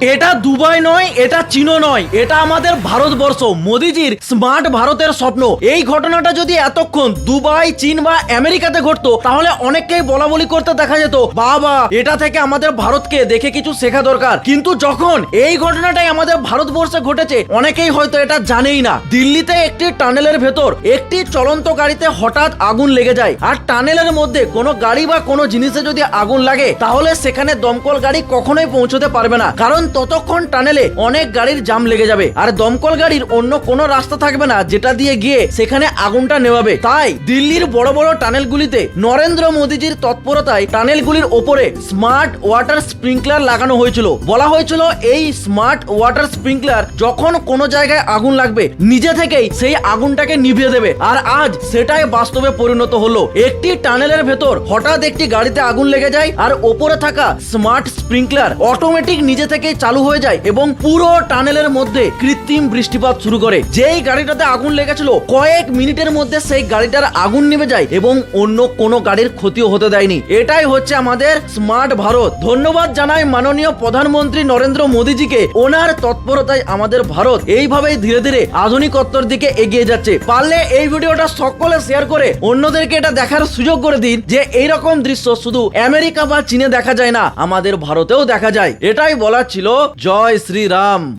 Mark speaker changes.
Speaker 1: এটা দুবাই নয়, এটা চীনও নয়, এটা আমাদের ভারতবর্ষ। মোদিজির স্মার্ট ভারতের স্বপ্ন। এই ঘটনাটা যদি এতক্ষণ দুবাই, চীন বা আমেরিকাতে ঘটতো তাহলে অনেককেই বলা বলি করতে দেখা যেত, বাবা এটা থেকে আমাদের ভারতকে দেখে কিছু শেখা দরকার। কিন্তু যখন এই ঘটনাটাই আমাদের ভারতবর্ষে ঘটেছে, অনেকেই হয়তো এটা জানেই না। দিল্লিতে একটি টানেলের ভেতর একটি চলন্ত গাড়িতে হঠাৎ আগুন লেগে যায়। আর টানেলের মধ্যে কোনো গাড়ি বা কোনো জিনিসে যদি আগুন লাগে তাহলে সেখানে দমকল গাড়ি কখনোই পৌঁছতে পারবে না, কারণ ততক্ষণ টানেলে অনেক গাড়ির জাম লেগে যাবে আর দমকল গাড়ির অন্য কোনো রাস্তা থাকবে না যেটা দিয়ে গিয়ে সেখানে আগুনটা নেভাবে। তাই দিল্লির বড় বড় টানেলগুলিতে নরেন্দ্র মোদীজির তৎপরতায় টানেলগুলির ওপরে স্মার্ট ওয়াটার স্প্রিংকলার লাগানো হয়েছিল। বলা হয়েছিল এই স্মার্ট ওয়াটার স্প্রিংকলার যখন কোনো জায়গায় আগুন লাগবে নিজে থেকেই সেই আগুনটাকে নিভিয়ে দেবে। আর আজ সেটাই বাস্তবে পরিণত হলো। একটি টানেলের ভেতর হঠাৎ একটি গাড়িতে আগুন লেগে যায় আর ওপরে থাকা স্মার্ট স্প্রিংকলার অটোমেটিক নিজে থেকেই চালু হয়ে যায় এবং পুরো টানেলের মধ্যে কৃত্রিম বৃষ্টিপাত শুরু করে। যেই গাড়িটাতে আগুন লেগেছিল কয়েক মিনিটের মধ্যে সেই গাড়িটার আগুন নিভে যায় এবং অন্য কোনো গাড়ির ক্ষতিও হতে দেয়নি। এটাই হচ্ছে আমাদের স্মার্ট ভারত। ধন্যবাদ জানাই মাননীয় প্রধানমন্ত্রী নরেন্দ্র মোদীজিকে। ওনার তৎপরতায় আমাদের ভারত এইভাবেই ধীরে ধীরে আধুনিকত্বর দিকে এগিয়ে যাচ্ছে। পারলে এই ভিডিওটা সকলে শেয়ার করে অন্যদেরকে এটা দেখার সুযোগ করে দিন যে এইরকম দৃশ্য শুধু আমেরিকা বা চীনে দেখা যায় না, আমাদের ভারতেও দেখা যায়। এটাই বলার ছিল। জয় শ্রীরাম।